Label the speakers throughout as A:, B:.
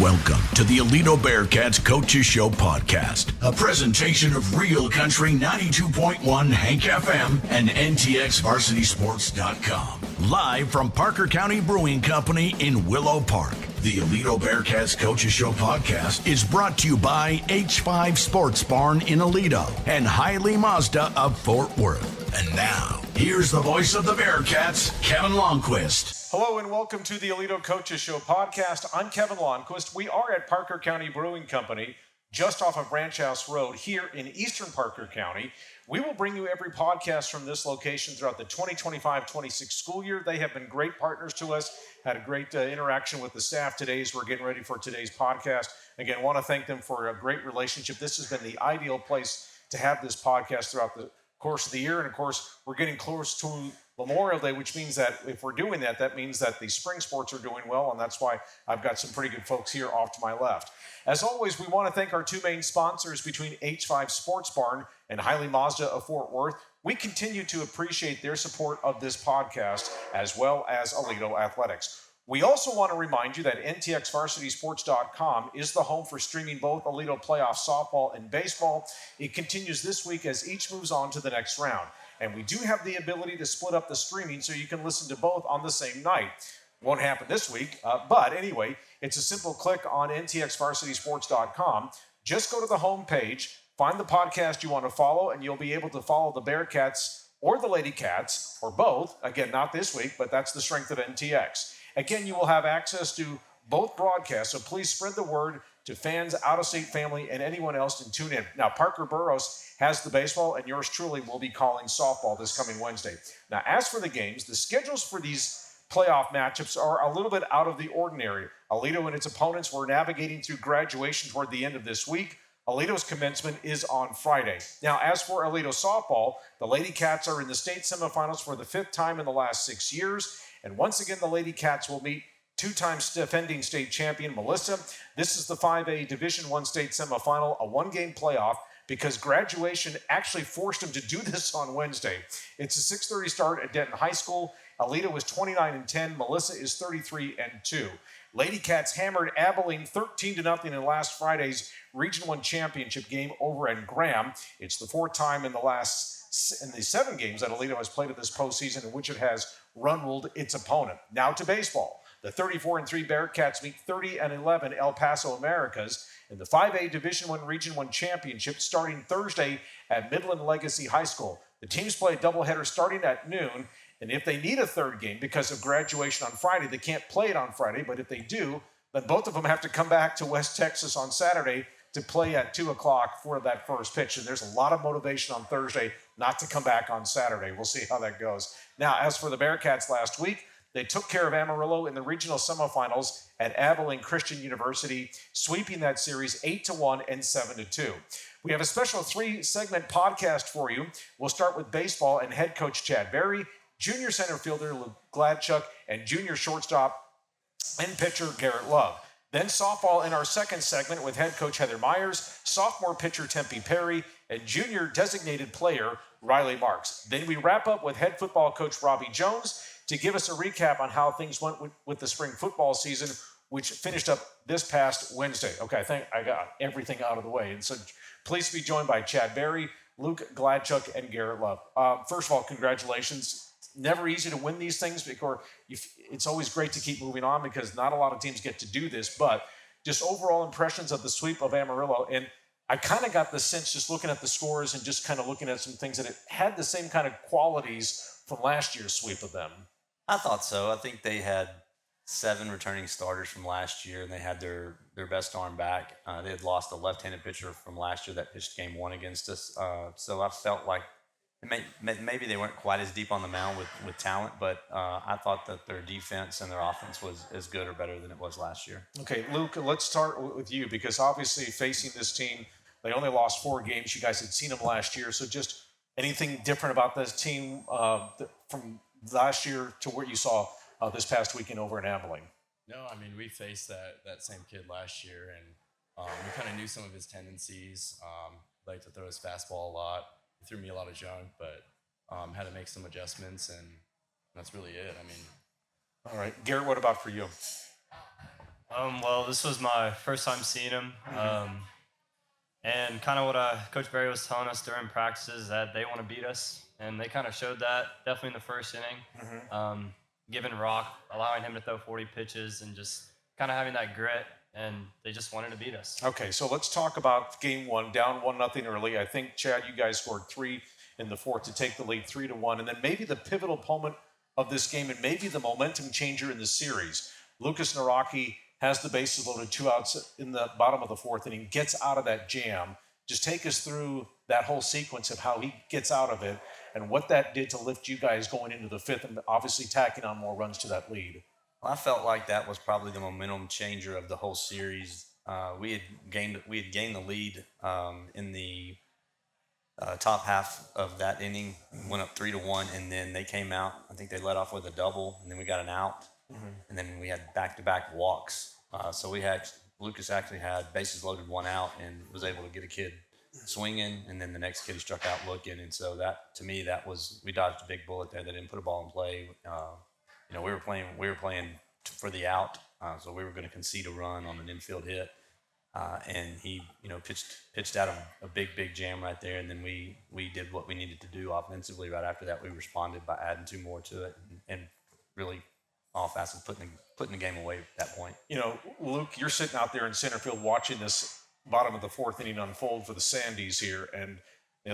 A: Welcome to the Aledo Bearcats Coaches Show podcast, a presentation of Real Country 92.1 Hank FM and NTXVarsitySports.com. Live from Parker County Brewing Company in Willow Park. The Aledo Bearcats Coaches Show podcast is brought to you by H5 Sports Barn in Aledo and Hiley Mazda of Fort Worth. And now, here's the voice of the Bearcats, Kevin Longquist.
B: Hello and welcome to the Aledo Coaches Show podcast. I'm Kevin Longquist. We are at Parker County Brewing Company, just off of Ranch House Road here in eastern Parker County. We will bring you every podcast from this location throughout the 2025-26 school year. They have been great partners to us, had a great interaction with the staff today as we're getting ready for today's podcast. Again, want to thank them for a great relationship. This has been the ideal place to have this podcast throughout the course of the year. And of course, we're getting close to Memorial Day, which means that if we're doing that, that means that the spring sports are doing well, and that's why I've got some pretty good folks here off to my left. As always, we want to thank our two main sponsors between H5 Sports Barn and Hiley Mazda of Fort Worth. We continue to appreciate their support of this podcast, as well as Aledo Athletics. We also want to remind you that NTXVarsitySports.com is the home for streaming both Aledo playoff softball and baseball. It continues this week as each moves on to the next round. And we do have the ability to split up the streaming so you can listen to both on the same night. Won't happen this week, but anyway, it's a simple click on NTXVarsitySports.com. Just go to the home page, find the podcast you want to follow, and you'll be able to follow the Bearcats or the Lady Cats, or both. Again, not this week, but that's the strength of NTX. Again, you will have access to both broadcasts, so please spread the word to fans, out-of-state family, and anyone else to tune in. Now, Parker Burroughs has the baseball, and yours truly will be calling softball this coming Wednesday. Now, as for the games, the schedules for these playoff matchups are a little bit out of the ordinary. Aledo and its opponents were navigating through graduation toward the end of this week. Aledo's commencement is on Friday. Now, as for Aledo softball, the Lady Cats are in the state semifinals for the fifth time in the last 6 years. And once again, the Lady Cats will meet two-time defending state champion Melissa. This is the 5A Division I state semifinal, a one-game playoff, because graduation actually forced them to do this on Wednesday. It's a 6:30 start at Denton High School. Aledo is 29-10. Melissa is 33-2. Lady Cats hammered Abilene 13-0 in last Friday's Region 1 championship game over in Graham. It's the fourth time in the 7 games that Aledo has played at this postseason in which it has run-ruled its opponent. Now to baseball. The 34-3 Bearcats meet 30-11 El Paso Americas in the 5A Division I Region 1 Championship starting Thursday at Midland Legacy High School. The teams play a doubleheader starting at noon, and if they need a third game because of graduation on Friday, they can't play it on Friday, but if they do, then both of them have to come back to West Texas on Saturday to play at 2 o'clock for that first pitch. And there's a lot of motivation on Thursday not to come back on Saturday. We'll see how that goes. Now, as for the Bearcats last week, they took care of Amarillo in the regional semifinals at Abilene Christian University, sweeping that series 8-1 and 7-2. We have a special 3-segment podcast for you. We'll start with baseball and head coach Chad Berry, junior center fielder Luke Gladchuk, and junior shortstop and pitcher Garrett Love. Then softball in our second segment with head coach Heather Myers, sophomore pitcher Tempe Perry, and junior designated player Riley Marks. Then we wrap up with head football coach Robbie Jones to give us a recap on how things went with the spring football season, which finished up this past Wednesday. Okay, I think I got everything out of the way. And so pleased to be joined by Chad Berry, Luke Gladchuk, and Garrett Love. First of all, congratulations. Never easy to win these things because it's always great to keep moving on because not a lot of teams get to do this, but just overall impressions of the sweep of Amarillo. And I kind of got the sense just looking at the scores and just kind of looking at some things that it had the same kind of qualities from last year's sweep of them.
C: I thought so. I think they had 7 returning starters from last year, and they had their best arm back. They had lost a left-handed pitcher from last year that pitched game 1 against us. So I felt like maybe they weren't quite as deep on the mound with talent, but I thought that their defense and their offense was as good or better than it was last year.
B: Okay, Luke, let's start with you because obviously facing this team, they only lost 4 games. You guys had seen them last year, so just anything different about this team from last year to what you saw this past weekend over in Abilene?
D: No, I mean, we faced that same kid last year, and we kind of knew some of his tendencies. Liked to throw his fastball a lot. He threw me a lot of junk, but had to make some adjustments, and that's really it. I mean,
B: all right. Garrett, what about for you?
E: Well, this was my first time seeing him. And kind of what Coach Berry was telling us during practices that they want to beat us. And they kind of showed that definitely in the first inning. Giving Rock, allowing him to throw 40 pitches and just kind of having that grit. And they just wanted to beat us.
B: Okay, so let's talk about game one, down 1-0 early. I think, Chad, you guys scored 3 in the fourth to take the lead 3-1. And then maybe the pivotal moment of this game and maybe the momentum changer in the series. Lucas Naraki has the bases loaded, 2 outs in the bottom of the fourth inning, gets out of that jam. Just take us through that whole sequence of how he gets out of it and what that did to lift you guys going into the fifth and obviously tacking on more runs to that lead.
C: Well, I felt like that was probably the momentum changer of the whole series. We had gained the lead in the top half of that inning, went up 3-1, and then they came out. I think they led off with a double, and then we got an out, and then we had back-to-back walks. So Lucas actually had bases loaded, 1 out, and was able to get a kid swinging, and then the next kid he struck out looking. And so that, to me, we dodged a big bullet there. They didn't put a ball in play. We were playing for the out, so we were going to concede a run on an infield hit, and he, pitched out a big jam right there, and then we did what we needed to do offensively. Right after that, we responded by adding 2 more to it, and really all facets putting the game away at that point.
B: Luke, you're sitting out there in center field watching this bottom of the fourth inning unfold for the Sandies here, and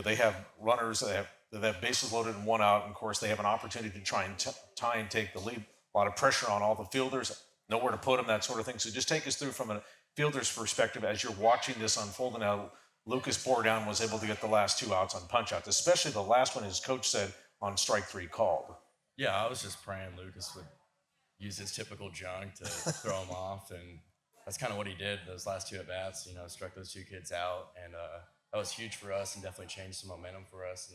B: they have runners, they have bases loaded and 1 out, and of course they have an opportunity to try and tie and take the lead. A lot of pressure on all the fielders, nowhere to put them, that sort of thing. So just take us through from a fielder's perspective as you're watching this unfold, and how Lucas Bordown was able to get the last 2 outs on punch-outs, especially the last one, his coach said, on strike 3 called.
D: Yeah, I was just praying Lucas would use his typical junk to throw him off, and that's kind of what he did those last 2 at-bats, struck those 2 kids out, and that was huge for us and definitely changed some momentum for us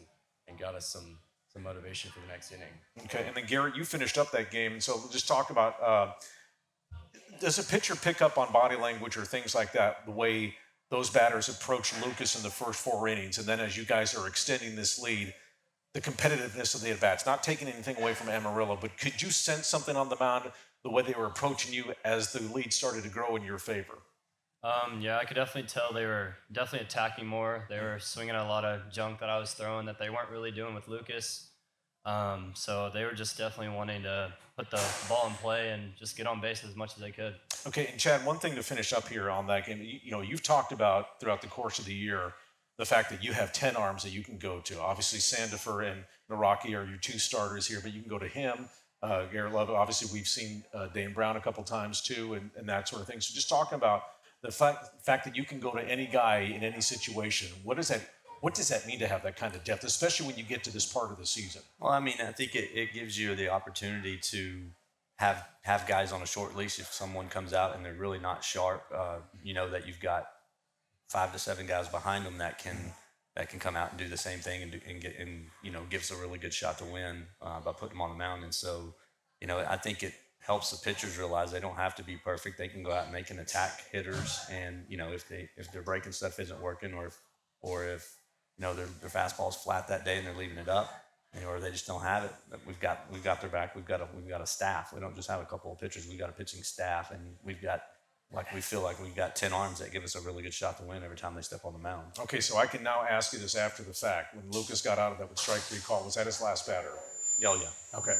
D: and got us some motivation for the next inning.
B: Okay, and then Garrett, you finished up that game, so just talk about, does a pitcher pick up on body language or things like that, the way those batters approach Lucas in the first 4 innings, and then as you guys are extending this lead, the competitiveness of the at-bats, not taking anything away from Amarillo, but could you sense something on the mound, the way they were approaching you as the lead started to grow in your favor?
E: Yeah, I could definitely tell they were definitely attacking more. They were swinging a lot of junk that I was throwing that they weren't really doing with Lucas. So they were just definitely wanting to put the ball in play and just get on base as much as they could.
B: Okay, and Chad, one thing to finish up here on that game, you've talked about throughout the course of the year the fact that you have 10 arms that you can go to. Obviously, Sandifer and Naraki are your 2 starters here, but you can go to him. Garrett Love, obviously, we've seen Dane Brown a couple times too, and that sort of thing. So just talking about the fact that you can go to any guy in any situation, what does that mean to have that kind of depth, especially when you get to this part of the season?
C: Well, I mean, I think it gives you the opportunity to have guys on a short leash if someone comes out and they're really not sharp. That you've got 5 to 7 guys behind them that can come out and do the same thing and give us a really good shot to win by putting them on the mound. And so, I think it helps the pitchers realize they don't have to be perfect. They can go out and they can attack hitters, and if their breaking stuff isn't working, or if their fastball's flat that day and they're leaving it up, or they just don't have it, we've got their back. We've got a staff. We don't just have a couple of pitchers. We've got a pitching staff, and we feel like we've got 10 arms that give us a really good shot to win every time they step on the mound.
B: Okay, so I can now ask you this after the fact. When Lucas got out of that with strike 3 call, was that his last batter?
C: Oh, yeah.
B: Okay.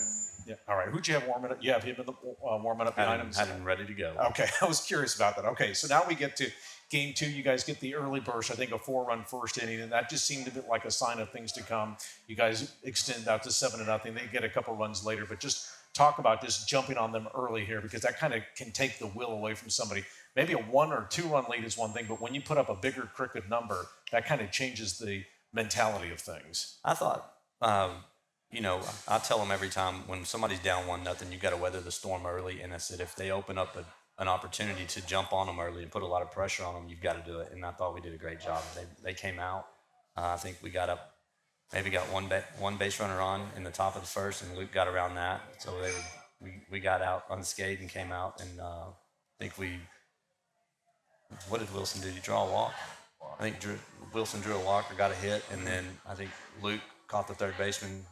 B: Yeah. All right. Who'd you have warming up? You have him in the warming up behind him?
C: Had him ready to go.
B: Okay. I was curious about that. Okay. So now we get to game 2. You guys get the early burst, I think a 4-run first inning, and that just seemed a bit like a sign of things to come. You guys extend out to 7-0. They get a couple runs later, but just talk about just jumping on them early here, because that kind of can take the will away from somebody. Maybe a 1 or 2 run lead is one thing, but when you put up a bigger crooked number, that kind of changes the mentality of things.
C: I thought, I tell them every time when somebody's down 1-0, you got to weather the storm early. And I said, if they open up an opportunity to jump on them early and put a lot of pressure on them, you've got to do it. And I thought we did a great job. They came out. I think we got up, maybe got one base runner on in the top of the first, and Luke got around that. So we got out unscathed and came out, and I think what did Wilson do? Did he draw a walk? I think Wilson drew a walk or got a hit, and then I think Luke caught the third baseman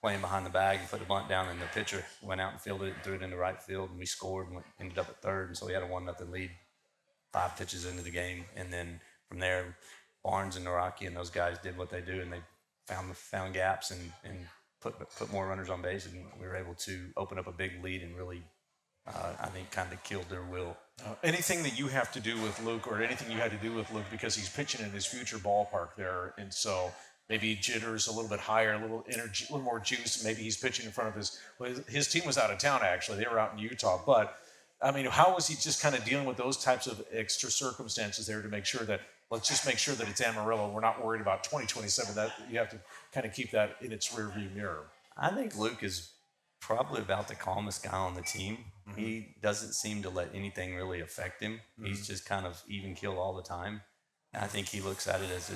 C: playing behind the bag and put the bunt down, and the pitcher went out and fielded it and threw it into right field, and we scored and ended up at third, and so we had a 1-0 lead 5 pitches into the game, and then from there, Barnes and Naraki and those guys did what they do, and they found gaps and put more runners on base, and we were able to open up a big lead and really, I think, kind of killed their will.
B: Anything that you have to do with Luke, or anything you had to do with Luke, because he's pitching in his future ballpark there, and so maybe jitters a little bit higher, a little energy, a little more juice. Maybe he's pitching in front of his team was out of town, actually. They were out in Utah. But, I mean, how was he just kind of dealing with those types of extra circumstances there to make sure that, let's just make sure that it's Amarillo. We're not worried about 2027. That you have to kind of keep that in its rearview mirror.
C: I think Luke is probably about the calmest guy on the team. Mm-hmm. He doesn't seem to let anything really affect him. Mm-hmm. He's just kind of even keel all the time. And I think he looks at it as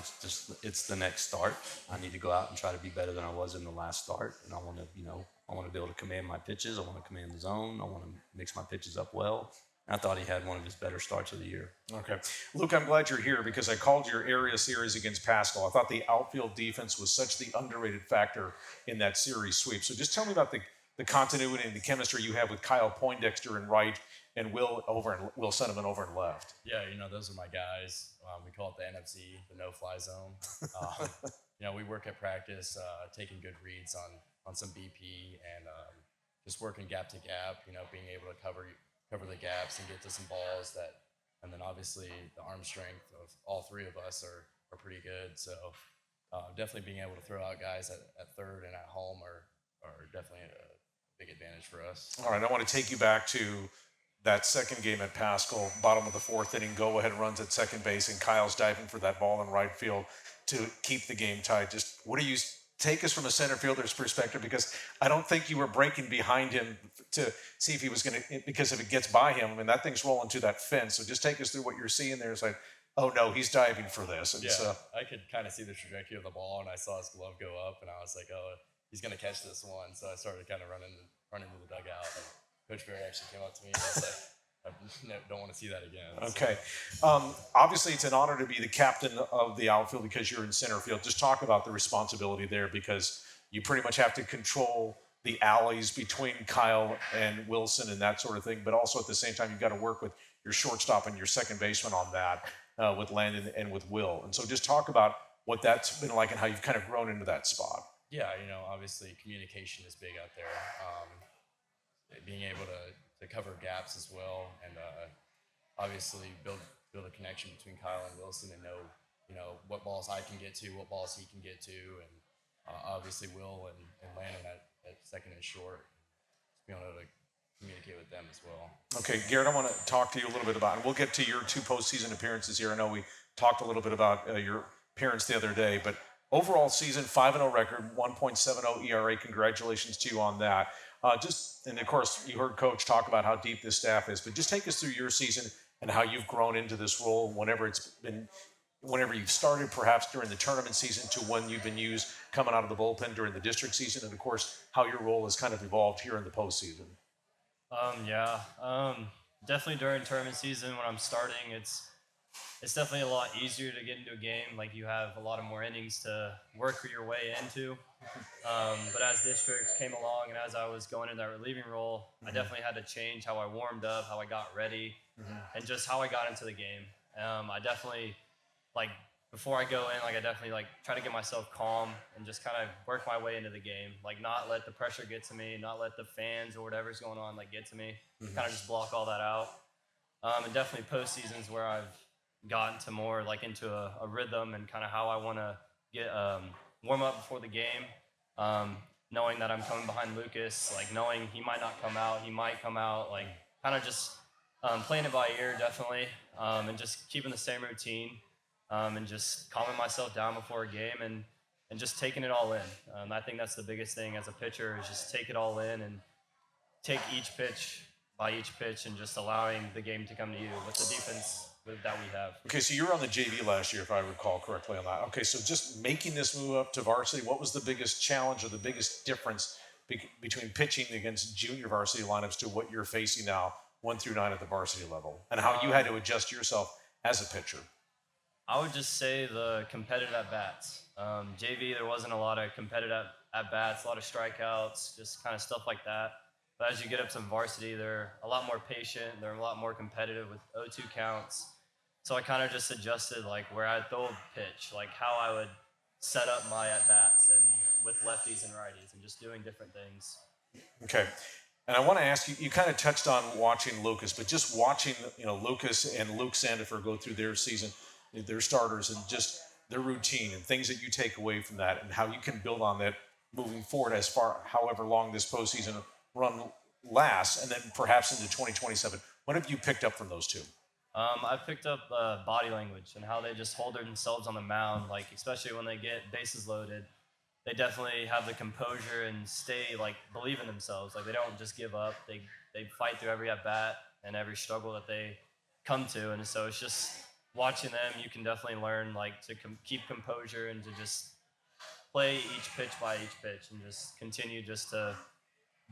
C: it's the next start. I need to go out and try to be better than I was in the last start. And I want to be able to command my pitches. I want to command the zone. I want to mix my pitches up well. I thought he had one of his better starts of the year.
B: Okay. Luke, I'm glad you're here because I called your area series against Pascal. I thought the outfield defense was such the underrated factor in that series sweep. So just tell me about the continuity and the chemistry you have with Kyle Poindexter in right and Will Senneman over in left.
D: Yeah, those are my guys. We call it the NFC, the no-fly zone. We work at practice, taking good reads on some BP and just working gap to gap, being able to cover the gaps and get to some balls and then obviously the arm strength of all three of us are pretty good. So definitely being able to throw out guys at third and at home are definitely a big advantage for us.
B: All right, I want to take you back to that second game at Pascal, bottom of the fourth inning, go-ahead runs at second base, and Kyle's diving for that ball in right field to keep the game tied. Just what do you take us from a center fielder's perspective? Because I don't think you were breaking behind him to see if he was going to, because if it gets by him, I mean, that thing's rolling to that fence. So just take us through what you're seeing there. It's like, oh no, he's diving for this. And
D: yeah, I could kind of see the trajectory of the ball, and I saw his glove go up, and I was like, oh, he's going to catch this one. So I started kind of running to the dugout. And Coach Berry actually came up to me and was like, I don't want to see that again.
B: Okay. Obviously, it's an honor to be the captain of the outfield because you're in center field. Just talk about the responsibility there because you pretty much have to control the alleys between Kyle and Wilson and that sort of thing. But also at the same time, you've got to work with your shortstop and your second baseman on that with Landon and with Will. And so just talk about what that's been like and how you've kind of grown into that spot.
D: Yeah, obviously communication is big out there. Being able to cover gaps as well, and obviously build a connection between Kyle and Wilson and know what balls I can get to, what balls he can get to, and obviously Will and Landon at second and short, being able to communicate with them as well.
B: Okay, Garrett, I want to talk to you a little bit about, and we'll get to your 2 postseason appearances here. I know we talked a little bit about your appearance the other day, but overall season, 5-0 record, 1.70 ERA. Congratulations to you on that. And of course, you heard Coach talk about how deep this staff is, but just take us through your season and how you've grown into this role whenever you've started perhaps during the tournament season to when you've been used coming out of the bullpen during the district season, and of course, how your role has kind of evolved here in the postseason.
E: Definitely during tournament season when I'm starting, it's definitely a lot easier to get into a game. Like you have a lot of more innings to work your way into. But as district came along and as I was going into that relieving role, I definitely had to change how I warmed up, how I got ready, and just how I got into the game. I definitely, before I go in, I definitely try to get myself calm and just kind of work my way into the game. Not let the pressure get to me, not let the fans or whatever's going on get to me. Kind of just block all that out. And definitely postseasons where I've gotten to more into a rhythm and kind of how I want to get warm up before the game, knowing that I'm coming behind Lucas, knowing he might not come out, he might come out, kind of just playing it by ear definitely, and just keeping the same routine, and just calming myself down before a game and just taking it all in. I think that's the biggest thing as a pitcher is just take it all in and take each pitch by each pitch and just allowing the game to come to you with the defense that we have.
B: Okay, so you were on the JV last year, if I recall correctly on that. Okay, so just making this move up to varsity, what was the biggest challenge or the biggest difference between pitching against junior varsity lineups to what you're facing now, 1 through 9 at the varsity level, and how you had to adjust yourself as a pitcher?
E: I would just say the competitive at-bats. JV, there wasn't a lot of competitive at bats, a lot of strikeouts, just kind of stuff like that. But as you get up to varsity, they're a lot more patient. They're a lot more competitive with 0-2 counts. So I kind of just adjusted like where I'd throw a pitch, like how I would set up my at bats and with lefties and righties, and just doing different things.
B: Okay. And I want to ask you, you kind of touched on watching Lucas, but just watching, Lucas and Luke Sandifer go through their season, their starters, and just their routine and things that you take away from that and how you can build on that moving forward as far, however long this postseason run lasts, and then perhaps into 2027. What have you picked up from those two?
E: I picked up body language and how they just hold themselves on the mound, like especially when they get bases loaded. They definitely have the composure and stay like believe in themselves. Like they don't just give up. They fight through every at bat and every struggle that they come to. And so it's just watching them. You can definitely learn like to keep composure and to just play each pitch by each pitch and just continue just to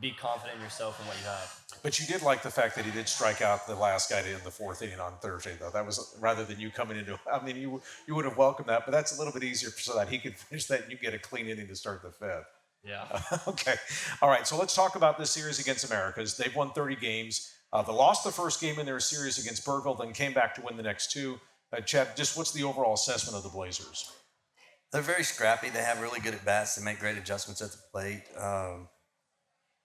E: be confident in yourself and what you have.
B: But you did like the fact that he did strike out the last guy in the fourth inning on Thursday, though. That was rather than you coming into. I mean, you would have welcomed that, but that's a little bit easier so that he could finish that and you get a clean inning to start the fifth.
E: Yeah.
B: Okay. All right. So let's talk about this series against Americas. They've won 30 games. They lost the first game in their series against Burville, then came back to win the next two. Chad, just what's the overall assessment of the Blazers?
C: They're very scrappy. They have really good at bats. They make great adjustments at the plate.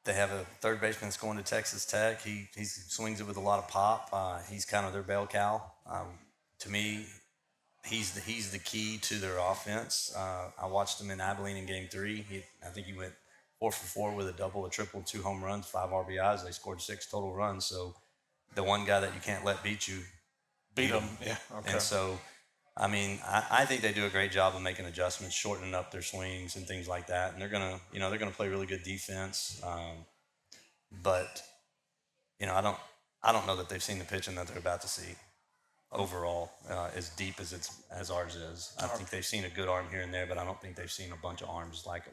C: They have a third baseman that's going to Texas Tech. He swings it with a lot of pop. He's kind of their bell cow. To me, he's the key to their offense. I watched him in Abilene in Game 3. I think he went 4 for 4 with a double, a triple, 2 home runs, 5 RBIs. They scored 6 total runs. So the one guy that you can't let beat you,
B: beat him. Yeah. Okay.
C: And so, I mean, I think they do a great job of making adjustments, shortening up their swings and things like that. And they're gonna play really good defense. But I don't know that they've seen the pitching that they're about to see overall as deep as ours is. I think they've seen a good arm here and there, but I don't think they've seen a bunch of arms like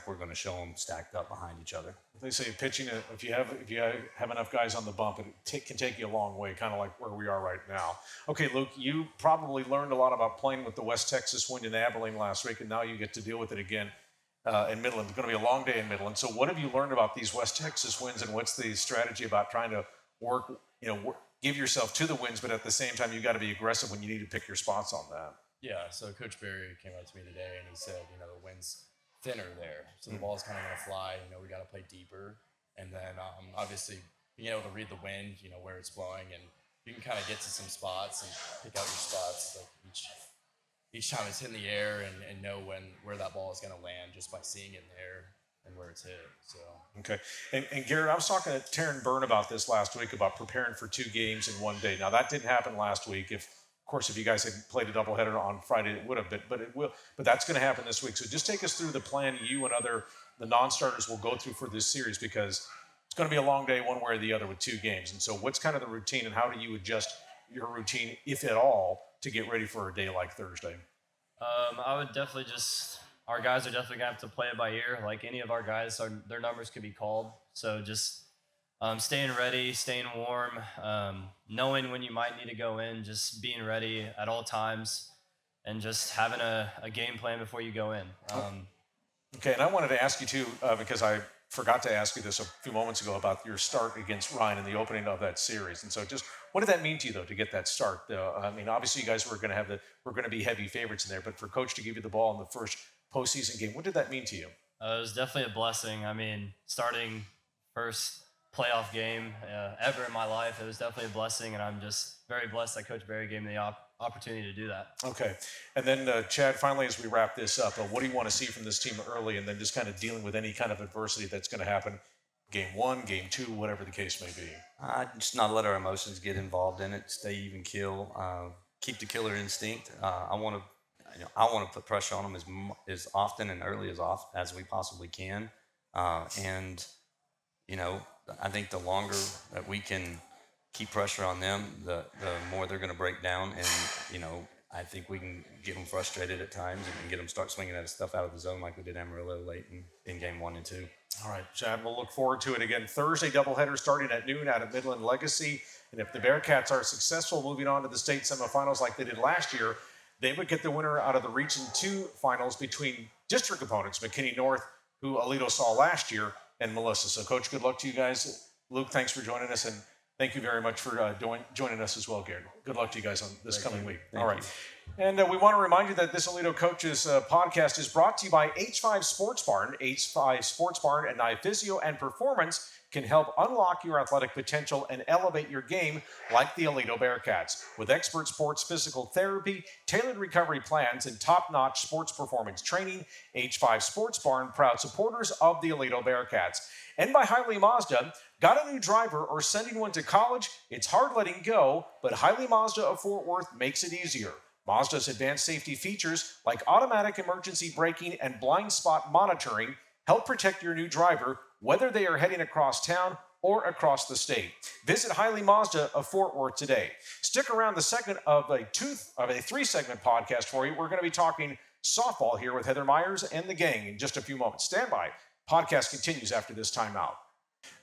C: we're going to show them stacked up behind each other.
B: They say pitching, if you have enough guys on the bump, it can take you a long way, kind of like where we are right now. Okay, Luke, you probably learned a lot about playing with the West Texas wind in Abilene last week, and now you get to deal with it again in Midland. It's going to be a long day in Midland. So what have you learned about these West Texas winds, and what's the strategy about trying to work, give yourself to the winds, but at the same time, you got to be aggressive when you need to pick your spots on that?
D: Yeah, so Coach Berry came up to me today and he said, the wind's thinner there. So the ball's kind of going to fly. We got to play deeper. And then obviously being able to read the wind, where it's blowing, and you can kind of get to some spots and pick out your spots like each time it's hitting the air and know where that ball is going to land just by seeing it in the air and where it's hit. So
B: okay, and Garrett, I was talking to Taryn Byrne about this last week about preparing for 2 games in one day. Now that didn't happen last week. Of course, if you guys had played a doubleheader on Friday, it would have been, but it will. But that's going to happen this week. So just take us through the plan you and the non-starters will go through for this series, because it's going to be a long day one way or the other with 2 games. And so what's kind of the routine, and how do you adjust your routine, if at all, to get ready for a day like Thursday?
E: I would definitely our guys are definitely going to have to play it by ear. Like any of our guys, their numbers could be called. So just staying ready, staying warm, knowing when you might need to go in, just being ready at all times, and just having a game plan before you go in.
B: Okay, and I wanted to ask you too, because I forgot to ask you this a few moments ago about your start against Ryan in the opening of that series. And so just what did that mean to you, though, to get that start? I mean, obviously you guys were going to be heavy favorites in there, but for Coach to give you the ball in the first postseason game, what did that mean to you?
E: It was definitely a blessing. I mean, starting first playoff game ever in my life, it was definitely a blessing, and I'm just very blessed that Coach Berry gave me the opportunity to do that.
B: Okay. And then, Chad, finally, as we wrap this up, what do you want to see from this team early, and then just kind of dealing with any kind of adversity that's going to happen, game 1, game 2, whatever the case may be?
C: Just not let our emotions get involved in it. Stay even keel. Keep the killer instinct. I want to put pressure on them as often and early as we possibly can. And I think the longer that we can keep pressure on them, the more they're going to break down. And, I think we can get them frustrated at times and get them start swinging at stuff out of the zone like we did Amarillo late in game 1 and 2.
B: All right, Chad, we'll look forward to it again. Thursday doubleheader starting at noon out of Midland Legacy. And if the Bearcats are successful moving on to the state semifinals like they did last year, they would get the winner out of the Region 2 finals between district opponents, McKinney North who Aledo saw last year, and Melissa. So, Coach, good luck to you guys. Luke, thanks for joining us, and thank you very much for joining us as well, Gary. Good luck to you guys on this coming week. All right. And we want to remind you that this Aledo Coaches podcast is brought to you by H5 Sports Barn. H5 Sports Barn and iPhysio and Performance can help unlock your athletic potential and elevate your game like the Aledo Bearcats. With expert sports physical therapy, tailored recovery plans, and top-notch sports performance training, H5 Sports Barn, proud supporters of the Aledo Bearcats. And by Hiley Mazda. Got a new driver or sending one to college? It's hard letting go, but Hiley Mazda of Fort Worth makes it easier. Mazda's advanced safety features like automatic emergency braking and blind spot monitoring help protect your new driver whether they are heading across town or across the state. Visit Hiley Mazda of Fort Worth today. Stick around the second of a three-segment podcast for you. We're going to be talking softball here with Heather Myers and the gang in just a few moments. Stand by. Podcast continues after this timeout.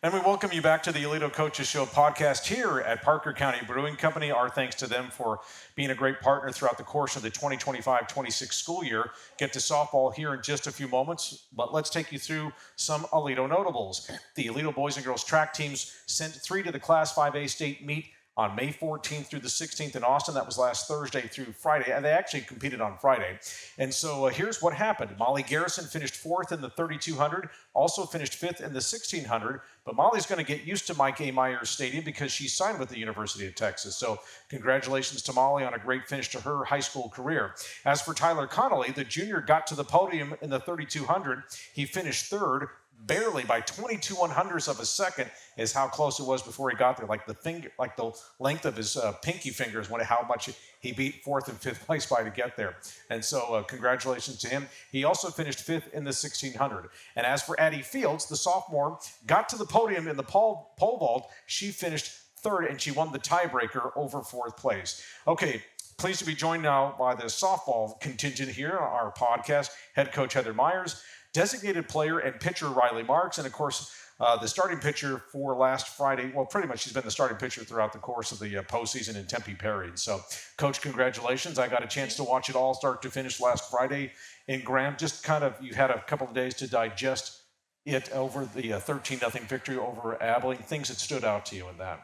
B: And we welcome you back to the Aledo Coaches Show podcast here at Parker County Brewing Company. Our thanks to them for being a great partner throughout the course of the 2025-26 school year. Get to softball here in just a few moments, but let's take you through some Aledo notables. The Aledo boys and girls track teams sent 3 to the Class 5A state meet on May 14th through the 16th in Austin. That was last Thursday through Friday, and they actually competed on Friday. And so here's what happened. Molly Garrison finished 4th in the 3200, also finished 5th in the 1600, but Molly's going to get used to Mike A. Myers Stadium because she signed with the University of Texas. So congratulations to Molly on a great finish to her high school career. As for Tyler Connolly, the junior got to the podium in the 3200. He finished 3rd, barely by 22 100ths of a second is how close it was before he got there. Like the length of his pinky fingers, how much he beat 4th and 5th place by to get there. And so congratulations to him. He also finished 5th in the 1600. And as for Addie Fields, the sophomore, got to the podium in the pole vault. She finished 3rd, and she won the tiebreaker over 4th place. Okay, pleased to be joined now by the softball contingent here on our podcast, head coach Heather Myers, designated player and pitcher Riley Marks, and of course, the starting pitcher for last Friday. Well, pretty much she's been the starting pitcher throughout the course of the postseason in Tempe Perry. So, Coach, congratulations. I got a chance to watch it all start to finish last Friday in Graham. Just kind of, you had a couple of days to digest it over the 13-0 victory over Abilene. Things that stood out to you in that?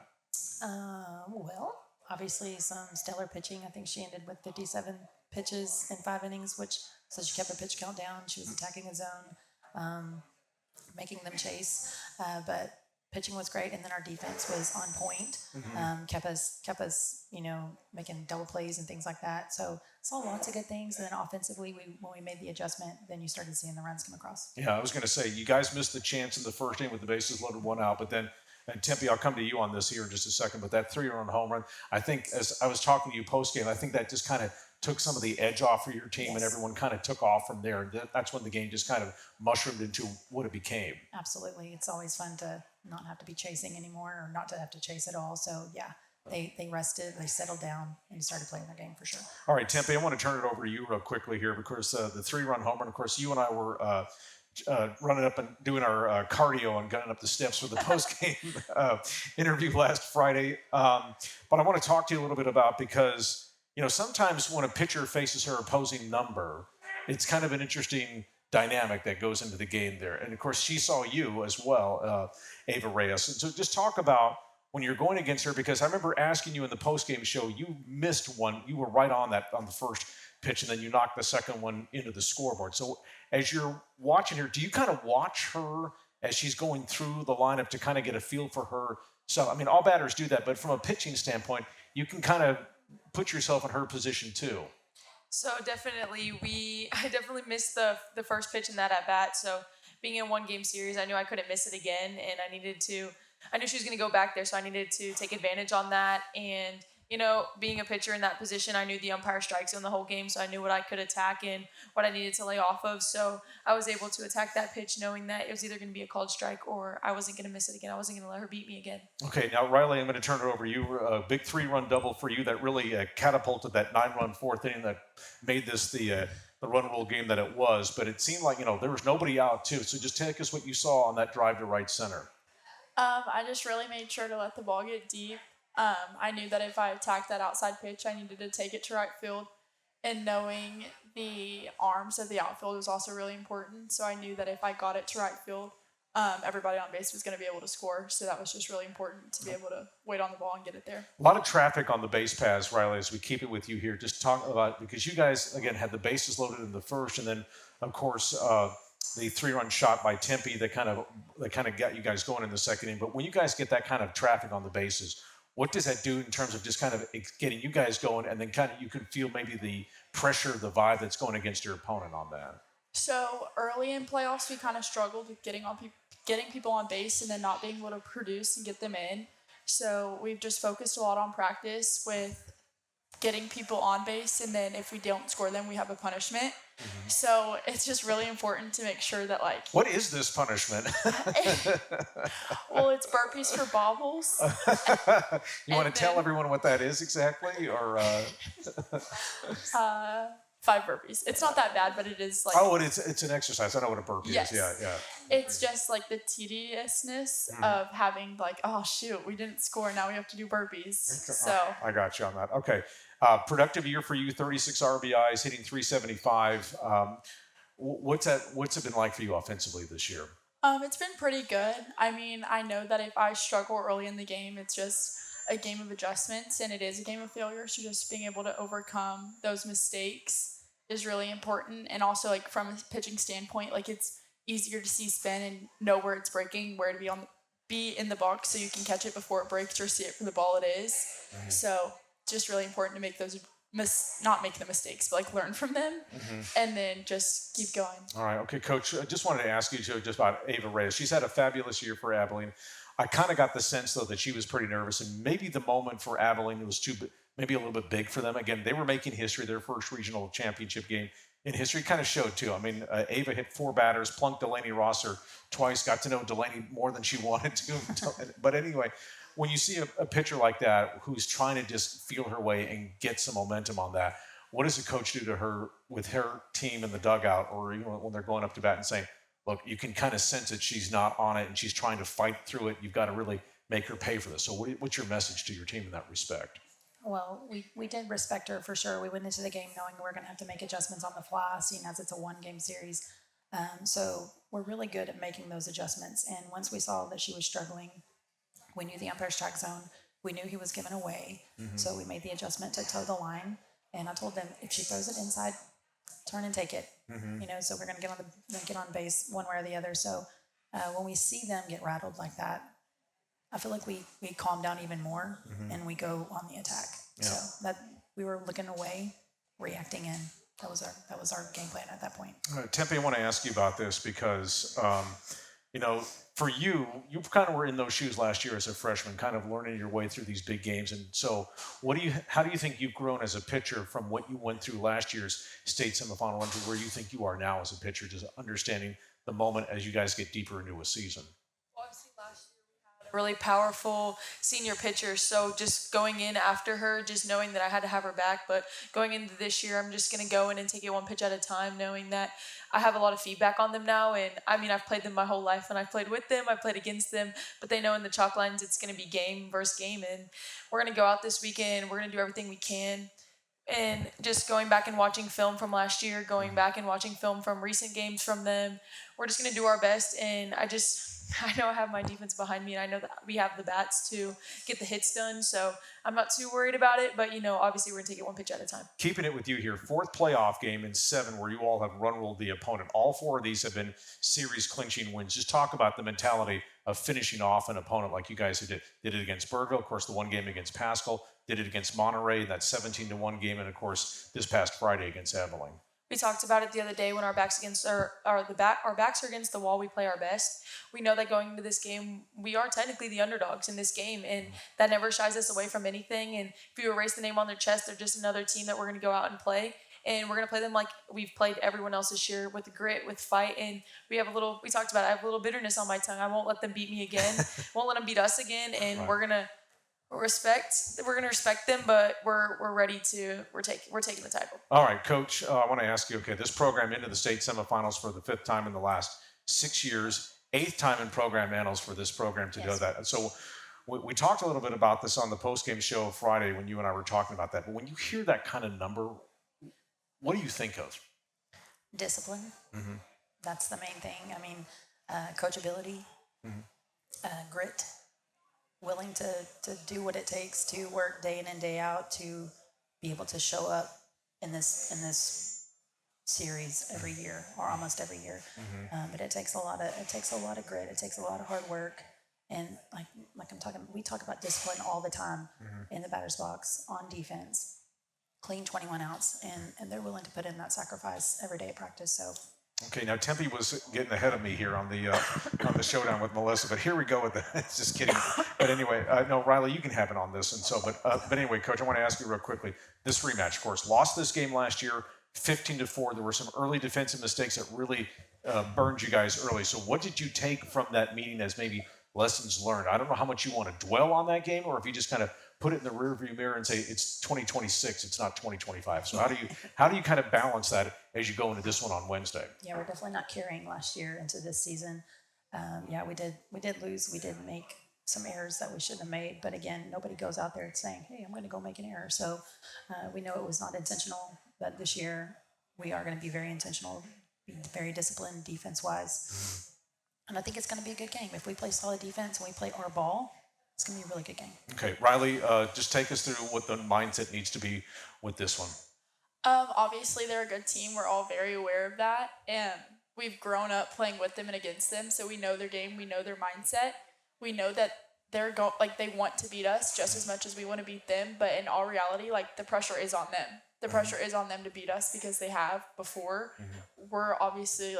F: Well, obviously some stellar pitching. I think she ended with 57 pitches in 5 innings, so she kept her pitch count down. She was attacking the zone, making them chase. But pitching was great, and then our defense was on point. Kept us, making double plays and things like that. So saw lots of good things. And then offensively, when we made the adjustment, then you started seeing the runs come across. Yeah,
B: I was going to say, you guys missed the chance in the first inning with the bases loaded, 1 out, but then. And Tempe, I'll come to you on this here in just a second, but that 3-run home run, I think as I was talking to you post-game, I think that just kind of took some of the edge off for your team, and everyone kind of took off from there. And that's when the game just kind of mushroomed into what it became.
F: Absolutely. It's always fun to not have to be chasing anymore or not to have to chase at all. So, yeah, they rested, they settled down, and started playing their game for sure. All
B: right, Tempe, I want to turn it over to you real quickly here because the 3-run home run, of course, you and I were running up and doing our cardio and gunning up the steps for the post-game interview last Friday. But I want to talk to you a little bit about because, sometimes when a pitcher faces her opposing number, it's kind of an interesting dynamic that goes into the game there. And, of course, she saw you as well, Ava Reyes. And so just talk about when you're going against her, because I remember asking you in the post-game show, you missed one. You were right on the first pitch, and then you knocked the second one into the scoreboard. So as you're watching her, do you kind of watch her as she's going through the lineup to kind of get a feel for her? So, I mean, all batters do that, but from a pitching standpoint, you can kind of put yourself in her position too.
G: So definitely, I definitely missed the first pitch in that at bat. So being in one game series, I knew I couldn't miss it again, and I knew she was going to go back there, so I needed to take advantage on that. And being a pitcher in that position, I knew the umpire strike zone the whole game, so I knew what I could attack and what I needed to lay off of. So I was able to attack that pitch knowing that it was either going to be a called strike or I wasn't going to miss it again. I wasn't going to let her beat me again.
B: Okay, now, Riley, I'm going to turn it over to you. A big 3-run double for you that really catapulted that 9-run 4th inning that made this the run rule game that it was. But it seemed like, there was nobody out, too. So just take us what you saw on that drive to right center.
H: I just really made sure to let the ball get deep. I knew that if I attacked that outside pitch, I needed to take it to right field. and knowing the arms of the outfield was also really important. So I knew that if I got it to right field, everybody on base was going to be able to score. So that was just really important to be able to wait on the ball and get it there.
B: A lot of traffic on the base paths, Riley, as we keep it with you here. Just talk about, because you guys, again, had the bases loaded in the first, and then, of course, the 3-run shot by Tempe that kind of got you guys going in the second inning. But when you guys get that kind of traffic on the bases, what does that do in terms of just kind of getting you guys going, and then kind of you can feel maybe the pressure, the vibe that's going against your opponent on that?
H: So early in playoffs, we kind of struggled with getting people on base and then not being able to produce and get them in. So we've just focused a lot on practice with getting people on base, and then if we don't score them, we have a punishment. So it's just really important to make sure that, like...
B: What is this punishment?
H: Well, it's burpees for bobbles.
B: You want to tell everyone what that is exactly, or...
H: 5 burpees. It's not that bad, but it is like...
B: Oh, it's an exercise. I know what a burpee is. Yeah.
H: It's just like the tediousness of having like, oh shoot, we didn't score, now we have to do burpees. So
B: I got you on that. Okay. Productive year for you, 36 RBIs, hitting 375. What's it been like for you offensively this year?
H: It's been pretty good. I mean, I know that if I struggle early in the game, it's just a game of adjustments, and it is a game of failure. So just being able to overcome those mistakes is really important. And also, like, from a pitching standpoint, like, it's easier to see spin and know where it's breaking, where to be in the box so you can catch it before it breaks or see it for the ball it is. So just really important to make those not make the mistakes, but like learn from them, and then just keep going. All
B: right. Okay, Coach, I just wanted to ask you too, just about Ava Reyes. She's had a fabulous year for Abilene. I kind of got the sense, though, that she was pretty nervous, and maybe the moment for Abilene was maybe a little bit big for them. Again, they were making history, their first regional championship game in history. Kind of showed, too. I mean, Ava hit 4 batters, plunked Delaney Rosser twice, got to know Delaney more than she wanted to. But anyway, when you see a pitcher like that who's trying to just feel her way and get some momentum on that, what does a coach do to her with her team in the dugout, or even when they're going up to bat and saying, look, you can kind of sense that she's not on it and she's trying to fight through it. You've got to really make her pay for this. So what's your message to your team in that respect?
F: Well, we did respect her for sure. We went into the game knowing we're going to have to make adjustments on the fly, seeing as it's a 1-game series. So we're really good at making those adjustments. And once we saw that she was struggling, we knew the umpire's strike zone. We knew he was given away. So we made the adjustment to toe the line. And I told them, if she throws it inside, turn and take it. So we're going to get on base one way or the other. So when we see them get rattled like that, I feel like we calm down even more and we go on the attack. Yeah. So that we were looking away, reacting in. That was our game plan at that point.
B: Tempe, I want to ask you about this because for you kind of were in those shoes last year as a freshman, kind of learning your way through these big games. And so how do you think you've grown as a pitcher from what you went through last year's state semifinal run to where you think you are now as a pitcher, just understanding the moment as you guys get deeper into a season?
G: Obviously, last year we had a really powerful senior pitcher, so just going in after her, just knowing that I had to have her back. But going into this year, I'm just going to go in and take it one pitch at a time, knowing that I have a lot of feedback on them now. And I mean, I've played them my whole life, and I've played with them, I've played against them, but they know in the chalk lines it's going to be game versus game. And we're going to go out this weekend, we're going to do everything we can. And just going back and watching film from last year, going back and watching film from recent games from them, we're just going to do our best. And I know I have my defense behind me, and I know that we have the bats to get the hits done. So I'm not too worried about it, but obviously we're going to take it one pitch at a time.
B: Keeping it with you here, 4th playoff game in 7 where you all have run-ruled the opponent. All 4 of these have been series clinching wins. Just talk about the mentality of finishing off an opponent like you guys did it against Burville, of course, the 1 game against Pascal, did it against Monterey, that 17-1 game, and of course this past Friday against Abilene.
G: We talked about it the other day when our backs are against the wall, we play our best. We know that going into this game, we are technically the underdogs in this game, and that never shies us away from anything. And if you erase the name on their chest, they're just another team that we're going to go out and play. And we're going to play them like we've played everyone else this year, with grit, with fight. And we talked about it, I have a little bitterness on my tongue. I won't let them beat me again. Won't let them beat us again. And right. We're going to respect them, but we're ready to, we're taking the title.
B: All right, Coach, I want to ask you, okay, this program into the state semifinals for the 5th time in the last 6 years, 8th time in program annals for this program to go that. So we talked a little bit about this on the postgame show Friday when you and I were talking about that, but when you hear that kind of number, what do you think of?
F: Discipline.
B: Mm-hmm.
F: That's the main thing. I mean, coachability, grit, willing to do what it takes to work day in and day out to be able to show up in this series every year or almost every year. But it takes a lot of grit. It takes a lot of hard work. And we talk about discipline all the time in the batter's box on defense. Clean 21 outs, and they're willing to put in that sacrifice every day at practice. So.
B: Okay, now Tempe was getting ahead of me here on the showdown with Melissa, but here we go with the. Just kidding. But anyway, no, Riley, you can have it on this, and so, but anyway, Coach, I want to ask you real quickly. This rematch, of course, lost this game last year, 15-4. There were some early defensive mistakes that really burned you guys early. So, what did you take from that meeting as maybe lessons learned? I don't know how much you want to dwell on that game, or if you just kind of put it in the rearview mirror and say it's 2026, it's not 2025. So how do you kind of balance that as you go into this one on Wednesday?
F: Yeah, we're definitely not carrying last year into this season. We did lose. We did make some errors that we shouldn't have made. But again, nobody goes out there saying, "Hey, I'm going to go make an error." So we know it was not intentional. But this year we are going to be very intentional, be very disciplined defense-wise. And I think it's going to be a good game if we play solid defense and we play our ball. It's going to be a really good game.
B: Okay, Riley, just take us through what the mindset needs to be with this one.
H: Obviously, they're a good team. We're all very aware of that. And we've grown up playing with them and against them. So we know their game. We know their mindset. We know that they want to beat us just as much as we want to beat them. But in all reality, the pressure is on them. The pressure is on them to beat us because they have before. We're obviously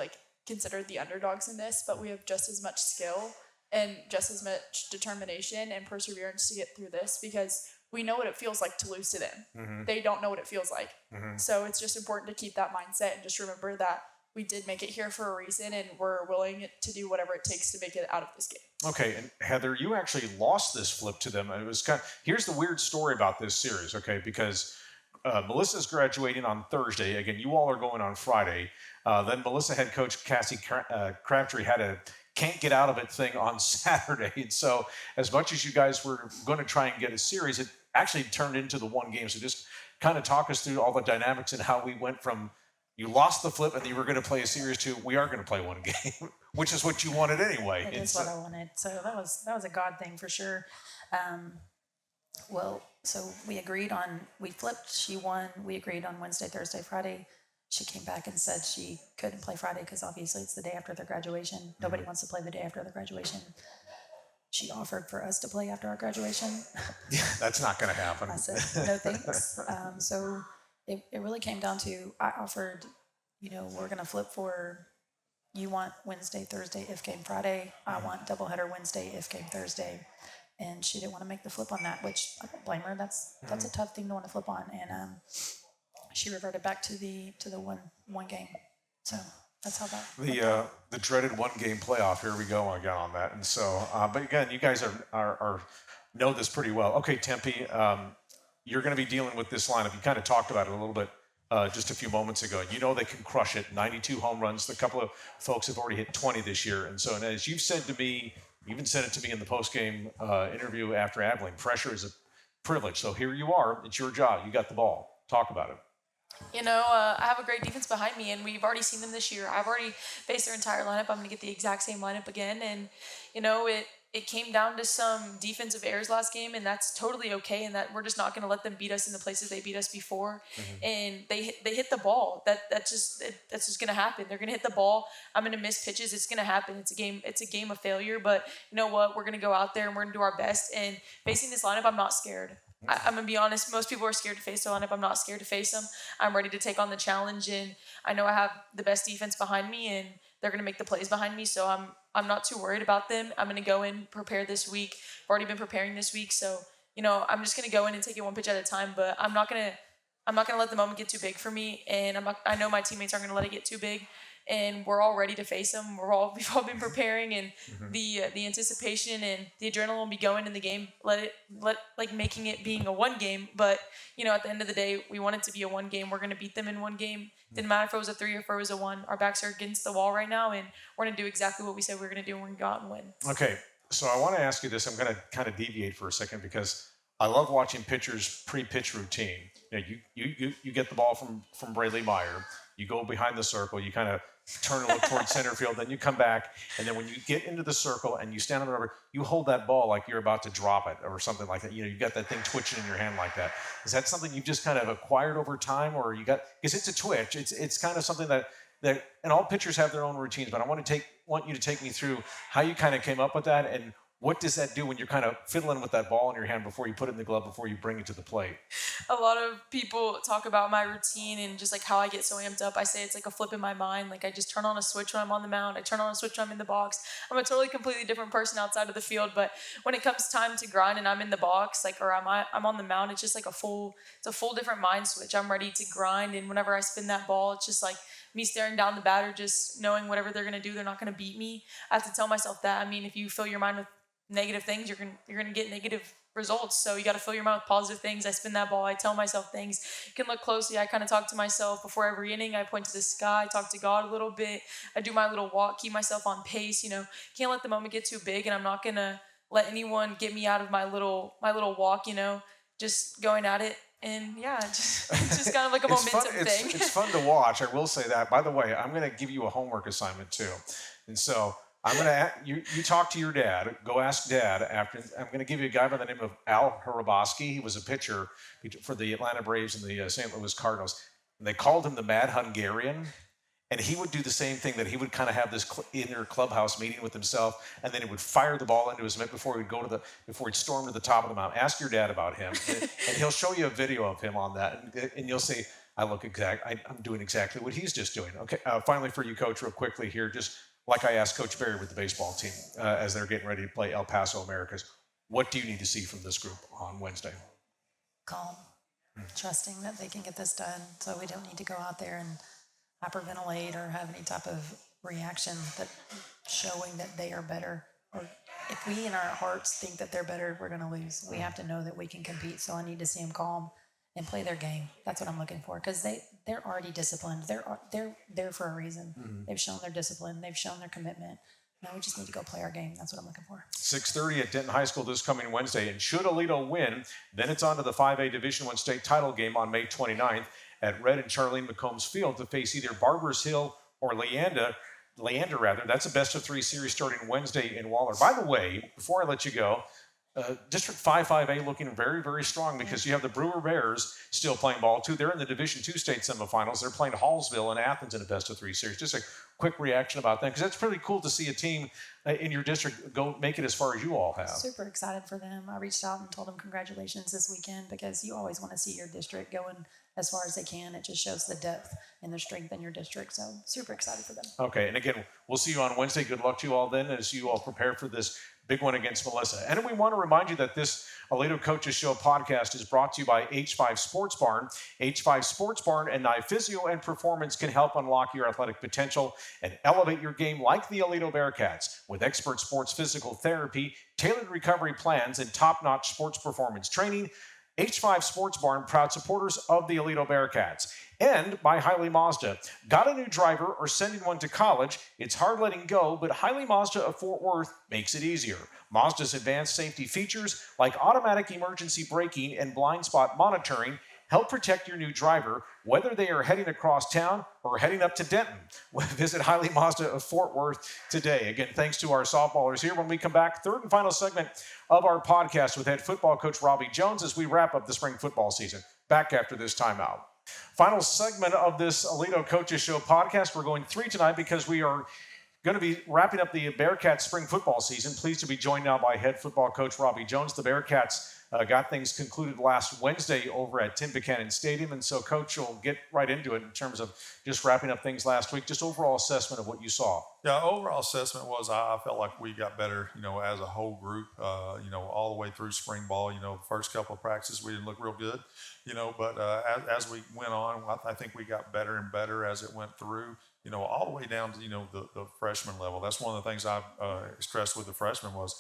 H: considered the underdogs in this, but we have just as much skill and just as much determination and perseverance to get through this because we know what it feels like to lose to them. They don't know what it feels like. So it's just important to keep that mindset and just remember that we did make it here for a reason and we're willing to do whatever it takes to make it out of this game.
B: Okay, and Heather, you actually lost this flip to them. It was here's the weird story about this series, okay, because Melissa's graduating on Thursday. Again, you all are going on Friday. Then Melissa head coach Cassie Crabtree had a can't get out of it thing on Saturday. And so as much as you guys were going to try and get a series, it actually turned into the one game. So just kind of talk us through all the dynamics and how we went from you lost the flip and you were going to play a series to we are going to play one game, which is what you wanted anyway.
F: It is what I wanted. So that was a God thing for sure. So we agreed we flipped, she won, we agreed on Wednesday, Thursday, Friday. She came back and said she couldn't play Friday because obviously it's the day after their graduation. Nobody wants to play the day after their graduation. She offered for us to play after our graduation.
B: Yeah, that's not going to happen.
F: I said, no thanks. So it really came down to, I offered, we're going to flip for, you want Wednesday, Thursday, if game Friday. I want doubleheader Wednesday, if game Thursday. And she didn't want to make the flip on that, which I don't blame her. That's a tough thing to want to flip on. And she reverted back to the one game. So that's how that.
B: The dreaded one game playoff. Here we go again on that. And so, but again, you guys are know this pretty well. Okay, Tempe, you're going to be dealing with this lineup. You kind of talked about it a little bit just a few moments ago. You know they can crush it. 92 home runs. A couple of folks have already hit 20 this year. And so, and as you've said to me, you even said it to me in the post-game interview after Abilene, pressure is a privilege. So here you are. It's your job. You got the ball. Talk about it.
G: I have a great defense behind me, and we've already seen them this year. I've already faced their entire lineup. I'm going to get the exact same lineup again. And, it came down to some defensive errors last game, and that's totally okay, and that we're just not going to let them beat us in the places they beat us before. And they hit the ball. That's just going to happen. They're going to hit the ball. I'm going to miss pitches. It's going to happen. It's a game of failure, but you know what? We're going to go out there, and we're going to do our best. And facing this lineup, I'm not scared. I'm going to be honest. Most people are scared to face the lineup. I'm not scared to face them. I'm ready to take on the challenge, and I know I have the best defense behind me, and they're going to make the plays behind me, so I'm not too worried about them. I'm going to go in, prepare this week. I've already been preparing this week, so I'm just going to go in and take it one pitch at a time. But I'm not going to let the moment get too big for me, and I know my teammates aren't going to let it get too big. And we're all ready to face them. We've all been preparing, and the anticipation and the adrenaline will be going in the game. Making it being a one game. But at the end of the day, we want it to be a one game. We're going to beat them in one game. Didn't matter if it was a 3 or if it was a 1. Our backs are against the wall right now, and we're going to do exactly what we said we were going to do when we go out and win.
B: Okay, so I want to ask you this. I'm going to kind of deviate for a second because I love watching pitchers pre-pitch routine. You get the ball from Braylee Meyer. You go behind the circle. You kind of turn and look towards center field. Then you come back, and then when you get into the circle and you stand on the rubber, you hold that ball like you're about to drop it or something like that. You got that thing twitching in your hand like that. Is that something you've just kind of acquired over time, or you got? Because it's a twitch. It's kind of something that and all pitchers have their own routines. But I want you to take me through how you kind of came up with that, and what does that do when you're kind of fiddling with that ball in your hand before you put it in the glove, before you bring it to the plate?
G: A lot of people talk about my routine and just like how I get so amped up. I say it's like a flip in my mind. Like I just turn on a switch when I'm on the mound. I turn on a switch when I'm in the box. I'm a totally completely different person outside of the field. But when it comes time to grind and I'm in the box, or I'm on the mound, it's just like it's a full different mind switch. I'm ready to grind. And whenever I spin that ball, it's just like me staring down the batter, just knowing whatever they're going to do, they're not going to beat me. I have to tell myself that. I mean, if you fill your mind with negative things, you're gonna get negative results. So you got to fill your mind with positive things. I spin that ball. I tell myself things. You can look closely. I kind of talk to myself before every inning. I point to the sky. Talk to God a little bit. I do my little walk. Keep myself on pace. Can't let the moment get too big, and I'm not gonna let anyone get me out of my little walk. Just going at it. And yeah, it's just kind of like a momentum thing.
B: It's fun to watch. I will say that. By the way, I'm going to give you a homework assignment too, and so. I'm going to you talk to your dad. Go ask Dad after. I'm going to give you a guy by the name of Al Haraboski. He was a pitcher for the Atlanta Braves and the St. Louis Cardinals. And they called him the Mad Hungarian. And he would do the same thing, that he would kind of have this inner clubhouse meeting with himself, and then he would fire the ball into his mitt before he'd storm to the top of the mountain. Ask your dad about him, and he'll show you a video of him on that, and you'll see I'm doing exactly what he's just doing. Okay, finally for you, Coach, real quickly here, just. Like I asked Coach Barry with the baseball team as they're getting ready to play El Paso Americas, what do you need to see from this group on Wednesday?
F: Calm, trusting that they can get this done, so we don't need to go out there and hyperventilate or have any type of reaction that showing that they are better. Or if we in our hearts think that they're better, we're going to lose. We have to know that we can compete, so I need to see them calm and play their game. That's what I'm looking for, because they're already disciplined. They're there for a reason. Mm-hmm. They've shown their discipline. They've shown their commitment. Now we just need to go play our game. That's what I'm looking for. 6:30
B: at Denton High School this coming Wednesday. And should Aledo win, then it's on to the 5A Division I state title game on May 29th at Red and Charlene McCombs Field to face either Barbers Hill or Leander. That's a best-of-3 series starting Wednesday in Waller. By the way, before I let you go, District 5A looking very, very strong, because you have the Brewer Bears still playing ball too. They're in the Division II state semifinals. They're playing Hallsville in Athens in a best-of-3 series. Just a quick reaction about that, because that's pretty cool to see a team in your district go make it as far as you all have.
F: Super excited for them. I reached out and told them congratulations this weekend, because you always want to see your district going as far as they can. It just shows the depth and the strength in your district. So super excited for them.
B: Okay, and again, we'll see you on Wednesday. Good luck to you all then as you all prepare for this big one against Melissa. And we want to remind you that this Aledo Coaches Show podcast is brought to you by H5 Sports Barn. H5 Sports Barn and Nye Physio and Performance can help unlock your athletic potential and elevate your game like the Aledo Bearcats. With expert sports physical therapy, tailored recovery plans, and top-notch sports performance training, H5 Sports Barn, proud supporters of the Aledo Bearcats. And by Hiley Mazda. Got a new driver or sending one to college? It's hard letting go, but Hiley Mazda of Fort Worth makes it easier. Mazda's advanced safety features, like automatic emergency braking and blind spot monitoring, help protect your new driver, whether they are heading across town or heading up to Denton. Visit Hiley Mazda of Fort Worth today. Again, thanks to our softballers here. When we come back, third and final segment of our podcast with head football coach Robbie Jones as we wrap up the spring football season. Back after this timeout. Final segment of this Aledo Coaches Show podcast. We're going 3 tonight because we are going to be wrapping up the Bearcats spring football season. Pleased to be joined now by head football coach Robbie Jones. The Bearcats got things concluded last Wednesday over at Tim Buchanan Stadium. And so, Coach, will get right into it in terms of just wrapping up things last week. Just overall assessment of what you saw.
I: Yeah, overall assessment was I felt like we got better, as a whole group, all the way through spring ball. The first couple of practices we didn't look real good, but as we went on, I think we got better and better as it went through, all the way down to, the freshman level. That's one of the things I stressed with the freshmen was,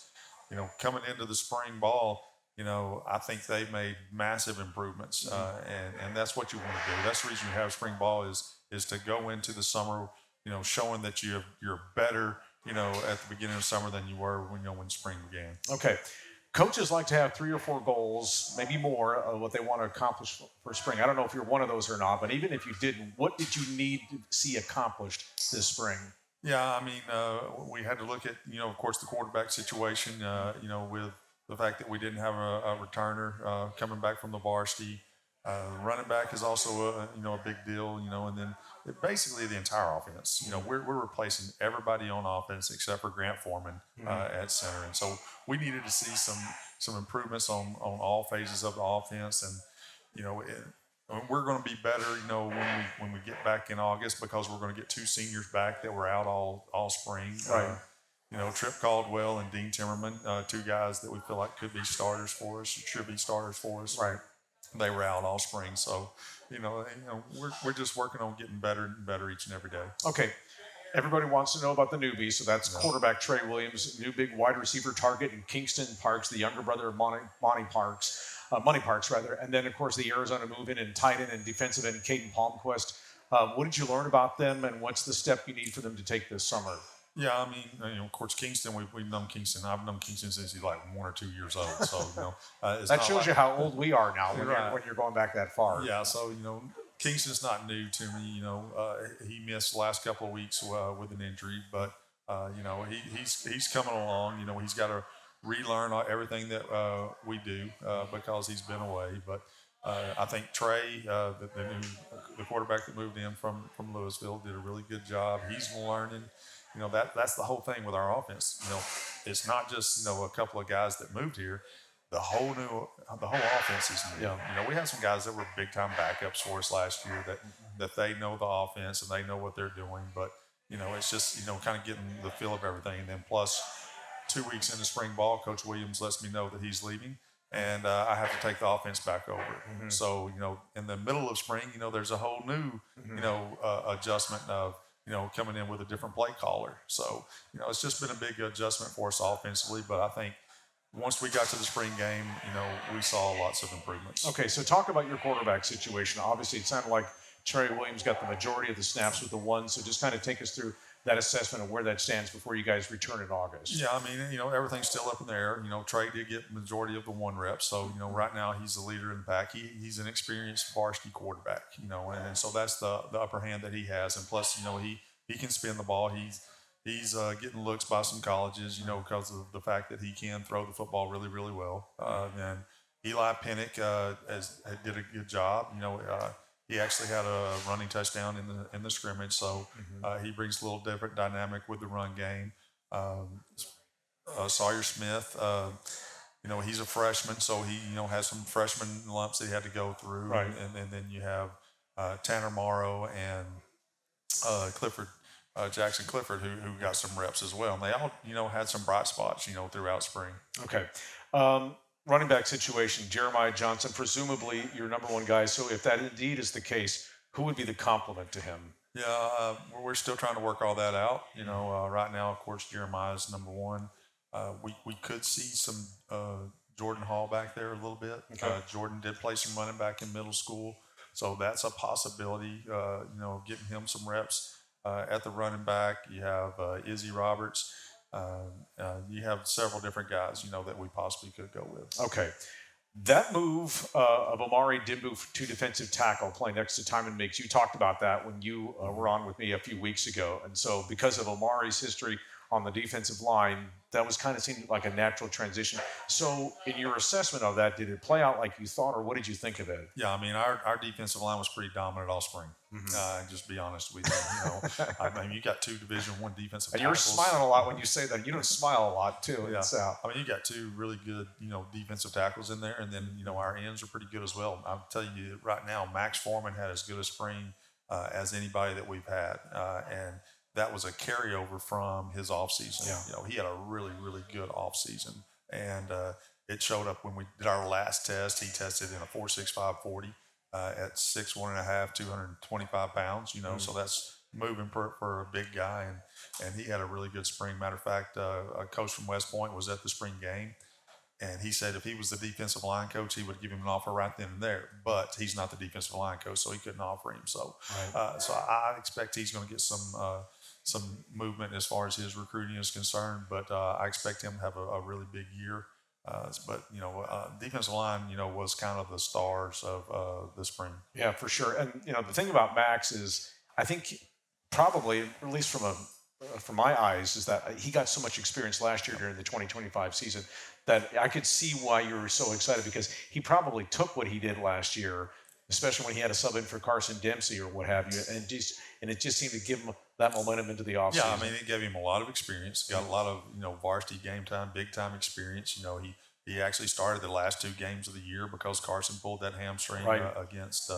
I: coming into the spring ball, I think they made massive improvements, and that's what you want to do. That's the reason you have spring ball is to go into the summer, showing that you're better, at the beginning of summer than you were when spring began.
B: Okay. Coaches like to have 3 or 4 goals, maybe more, of what they want to accomplish for spring. I don't know if you're one of those or not, but even if you didn't, what did you need to see accomplished this spring?
I: Yeah, I mean, we had to look at, of course, the quarterback situation, with the fact that we didn't have a returner coming back from the varsity. Running back is also a big deal, and then basically the entire offense. We're replacing everybody on offense except for Grant Foreman at center, and so we needed to see some improvements on all phases of the offense, and we're going to be better, when we get back in August, because we're going to get 2 seniors back that were out all spring.
B: Right.
I: Trip Caldwell and Dean Timmerman, 2 guys that we feel like could be starters for us, should be starters for us.
B: Right.
I: They were out all spring, so we're just working on getting better and better each and every day.
B: Okay. Everybody wants to know about the newbie, so that's quarterback Trey Williams, new big wide receiver target in Kingston Parks, the younger brother of Money Parks, and then of course the Arizona move-in and tight end and defensive end Caden Palmquist. What did you learn about them, and what's the step you need for them to take this summer?
I: Yeah, I mean, of course, Kingston, we've known Kingston. I've known Kingston since he's like 1 or 2 years old. So,
B: that shows you how old we are now when you're going back that far.
I: Yeah, so, Kingston's not new to me. He missed the last couple of weeks with an injury, but, he's coming along. He's got to relearn everything that we do because he's been away. But I think Trey, the quarterback that moved in from Louisville, did a really good job. He's learning. That's the whole thing with our offense. It's not just a couple of guys that moved here. The whole offense is new.
B: Yeah.
I: We had some guys that were big time backups for us last year that they know the offense and they know what they're doing. But it's just kind of getting the feel of everything. And then plus 2 weeks into spring ball, Coach Williams lets me know that he's leaving, and I have to take the offense back over. Mm-hmm. So in the middle of spring, there's a whole new adjustment of coming in with a different play caller. So, it's just been a big adjustment for us offensively. But I think once we got to the spring game, we saw lots of improvements.
B: Okay, so talk about your quarterback situation. Obviously, it sounded like Trey Williams got the majority of the snaps with the one. So just kind of take us through that assessment of where that stands before you guys return in August.
I: Yeah, I mean, everything's still up in the air. Trey did get the majority of the 1 rep. So, right now he's the leader in the pack. He's an experienced varsity quarterback, and so that's the upper hand that he has. And plus, he can spin the ball. He's getting looks by some colleges, because of the fact that he can throw the football really, really well. And Eli Pinnock did a good job. He actually had a running touchdown in the scrimmage, so he brings a little different dynamic with the run game. Sawyer Smith, he's a freshman, so he has some freshman lumps that he had to go through.
B: Right.
I: And then you have Tanner Morrow and Jackson Clifford, who got some reps as well. And they all, had some bright spots, throughout spring.
B: Okay. Running back situation, Jeremiah Johnson, presumably your number 1 guy. So if that indeed is the case, who would be the complement to him?
I: Yeah, we're still trying to work all that out. Right now, of course, Jeremiah's number 1. We could see some Jordan Hall back there a little bit.
B: Okay.
I: Jordan did play some running back in middle school, so that's a possibility. Getting him some reps at the running back. You have Izzy Roberts. You have several different guys, that we possibly could go with.
B: Okay. That move of Omari Dimbu to defensive tackle, playing next to Timon Miggs, you talked about that when you were on with me a few weeks ago. And so because of Omari's history on the defensive line, that was kind of seemed like a natural transition. So in your assessment of that, did it play out like you thought, or what did you think of it?
I: Yeah, I mean, our defensive line was pretty dominant all spring. Just be honest with you. I mean, you got 2 Division I defensive tackles.
B: And you're smiling a lot when you say that. You don't smile a lot, too.
I: Yeah.
B: I
I: mean, you got 2 really good, defensive tackles in there. And then, our ends are pretty good as well. I'm telling you right now, Max Foreman had as good a spring as anybody that we've had. And that was a carryover from his offseason.
B: Yeah.
I: He had a really, really good offseason. And it showed up when we did our last test. He tested in a 4.65 40 at 6'1 1/2", 225 pounds, so that's moving for a big guy. And he had a really good spring. Matter of fact, a coach from West Point was at the spring game. And he said if he was the defensive line coach, he would give him an offer right then and there. But he's not the defensive line coach, so he couldn't offer him. So, so I expect he's going to get some movement as far as his recruiting is concerned. But I expect him to have a really big year. But defensive line, was kind of the stars of the spring.
B: Yeah, for sure. And the thing about Max is, I think probably, at least from my eyes, is that he got so much experience last year during the 2025 season that I could see why you were so excited, because he probably took what he did last year, especially when he had a sub in for Carson Dempsey or what have you, and it just seemed to give him that momentum into the offseason.
I: Yeah, I mean, it gave him a lot of experience. Got a lot of varsity game time, big time experience. He actually started the last 2 games of the year because Carson pulled that hamstring against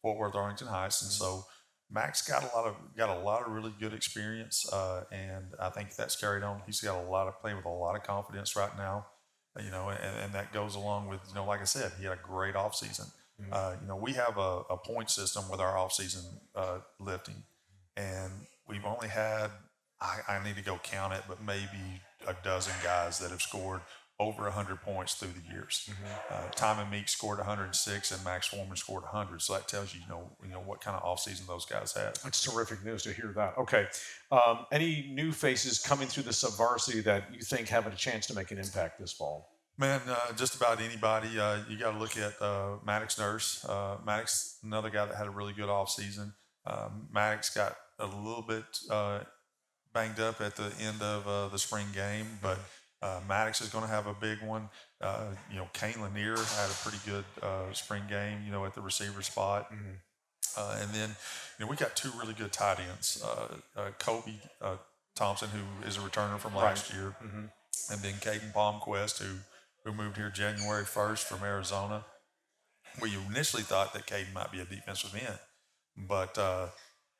I: Fort Worth Arlington Heights, and so Max got a lot of really good experience, and I think that's carried on. He's got a lot of playing with a lot of confidence right now, and that goes along with like I said, he had a great offseason. We have a point system with our offseason lifting, and we've only had I need to go count it, but maybe a dozen guys that have scored over 100 points through the years. Timon Meek scored 106 and Max Foreman scored 100. So that tells you, what kind of offseason those guys had.
B: That's terrific news to hear that. Okay. Any new faces coming through the sub-varsity that you think have a chance to make an impact this fall?
I: Man, just about anybody. You got to look at Maddox Nurse. Maddox, another guy that had a really good offseason. Maddox got a little bit banged up at the end of the spring game, but Maddox is going to have a big one. Kane Lanier had a pretty good spring game, at the receiver spot. And then, we got 2 really good tight ends. Kobe Thompson, who is a returner from last year, and then Caden Palmquist, who moved here January 1st from Arizona. We initially thought that Caden might be a defensive end, but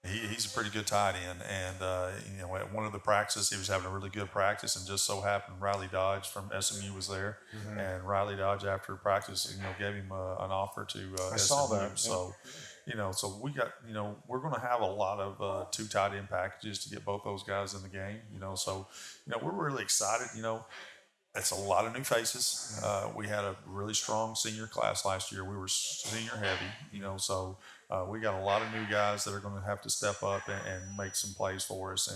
I: he's a pretty good tight end, and at one of the practices he was having a really good practice, and just so happened Riley Dodge from SMU was there, and Riley Dodge after practice gave him an offer to SMU.
B: Saw that.
I: So so we got we're going to have a lot of 2 tight end packages to get both those guys in the game. So we're really excited. It's a lot of new faces. We had a really strong senior class last year. We were senior heavy, so we got a lot of new guys that are going to have to step up and make some plays for us,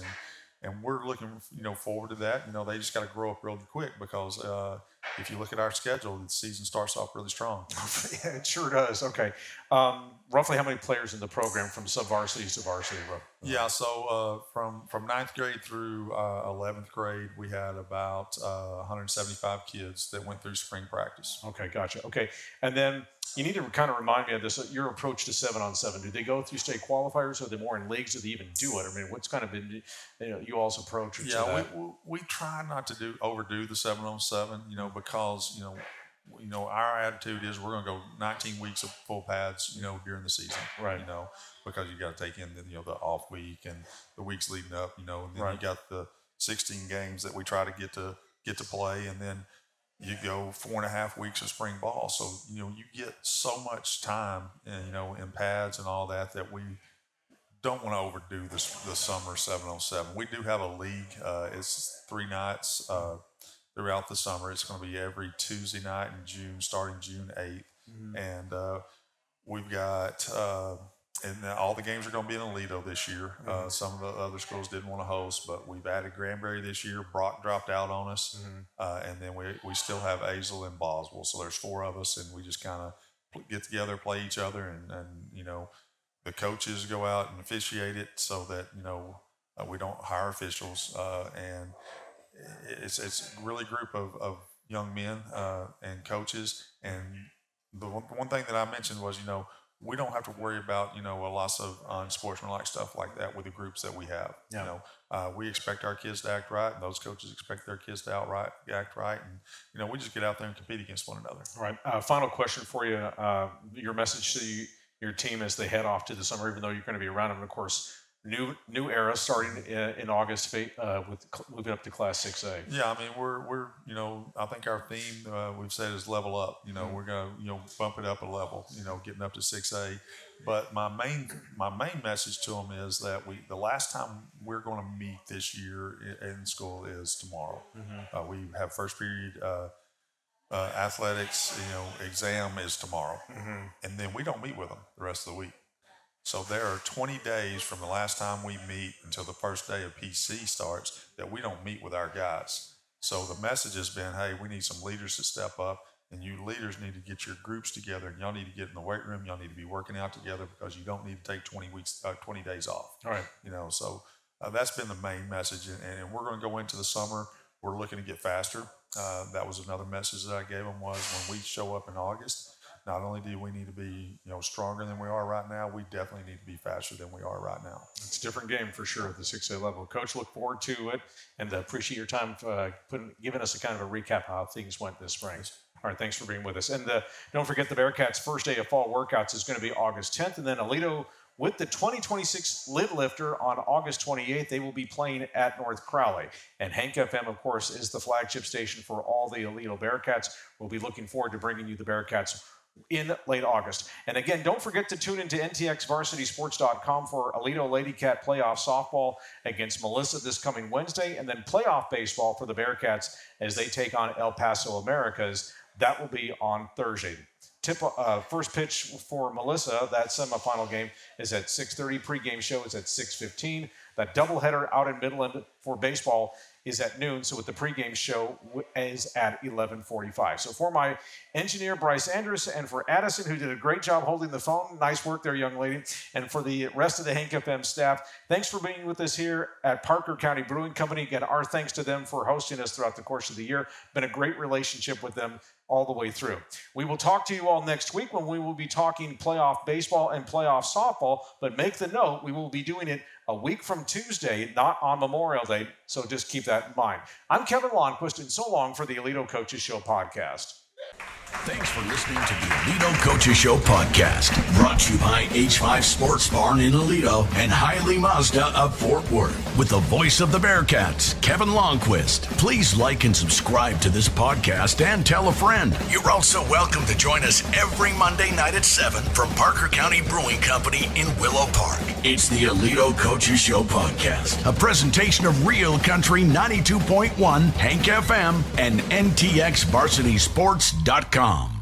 I: and we're looking, forward to that. They just got to grow up really quick, because if you look at our schedule, the season starts off really strong.
B: Yeah, it sure does. Okay. Roughly how many players in the program from sub-varsity to varsity?
I: Yeah, so from 9th grade through 11th grade, we had about 175 kids that went through spring practice.
B: Okay, gotcha. Okay, and then you need to kind of remind me of this, your approach to 7-on-7. Do they go through state qualifiers? Are they more in leagues? Do they even do it? I mean, what's kind of been you all's approach?
I: Yeah, we try not to overdo the 7-on-7, because our attitude is we're going to go 19 weeks of full pads, during the season,
B: right?
I: Because you got to take in the off week and the weeks leading up, and then you got the 16 games that we try to get to play, and then you go 4.5 weeks of spring ball. So you get so much time, in pads and all that we don't want to overdo the summer 7-on-7. We do have a league. It's 3 nights. Throughout the summer. It's going to be every Tuesday night in June, starting June 8th. And we've got, and all the games are going to be in Aledo this year. Some of the other schools didn't want to host, but we've added Granbury this year. Brock dropped out on us. And then we still have Azle and Boswell. So there's 4 of us, and we just kind of get together, play each other, and the coaches go out and officiate it so that, we don't hire officials. And it's really a group of young men and coaches. And the one thing that I mentioned was, we don't have to worry about, a loss of unsportsmanlike stuff like that with the groups that we have.
B: Yeah.
I: We expect our kids to act right, and those coaches expect their kids to act right. And, we just get out there and compete against one another.
B: All right. Final question for you. Your message to your team as they head off to the summer, even though you're going to be around them, and of course, new era starting in August with moving up to Class 6A.
I: Yeah, I mean we're I think our theme we've said is level up. We're gonna bump it up a level. Getting up to 6A. But my main message to them is that the last time we're going to meet this year in school is tomorrow. We have first period athletics. Exam is tomorrow, and then we don't meet with them the rest of the week. So there are 20 days from the last time we meet until the first day of PC starts that we don't meet with our guys. So the message has been, hey, we need some leaders to step up, and you leaders need to get your groups together, and y'all need to get in the weight room. Y'all need to be working out together because you don't need to take 20 days off.
B: All right.
I: So that's been the main message, and we're going to go into the summer. We're looking to get faster. That was another message that I gave them was when we show up in August, not only do we need to be, stronger than we are right now, we definitely need to be faster than we are right now.
B: It's a different game for sure at the 6A level. Coach, look forward to it, and appreciate your time giving us a kind of a recap of how things went this spring. All right, thanks for being with us. And don't forget the Bearcats' first day of fall workouts is going to be August 10th, and then Aledo with the 2026 Lid Lifter on August 28th. They will be playing at North Crowley. And Hank FM, of course, is the flagship station for all the Aledo Bearcats. We'll be looking forward to bringing you the Bearcats in late August. And again, don't forget to tune into ntxvarsitysports.com for Aledo Lady Cat playoff softball against Melissa this coming Wednesday, and then playoff baseball for the Bearcats as they take on El Paso Americas. That will be on Thursday. First pitch for Melissa, that semifinal game is at 6:30. Pregame show is at 6:15. That doubleheader out in Midland for baseball is at noon. So with the pregame show is at 11:45. So for my engineer, Bryce Andrus, and for Addison, who did a great job holding the phone, nice work there, young lady, and for the rest of the Hank FM staff, thanks for being with us here at Parker County Brewing Company. Again, our thanks to them for hosting us throughout the course of the year. Been a great relationship with them all the way through. We will talk to you all next week when we will be talking playoff baseball and playoff softball, but make the note, we will be doing it a week from Tuesday, not on Memorial Day, so just keep that in mind. I'm Kevin Lonnquist, and so long for the Aledo Coaches Show podcast.
A: Thanks for listening to the Aledo Coaches Show podcast, brought to you by H5 Sports Barn in Aledo and Hiley Mazda of Fort Worth. With the voice of the Bearcats, Kevin Lonnquist. Please like and subscribe to this podcast and tell a friend. You're also welcome to join us every Monday night at 7 from Parker County Brewing Company in Willow Park. It's the Aledo Coaches Show podcast, a presentation of Real Country 92.1, Hank FM, and NTXVarsitySports.com.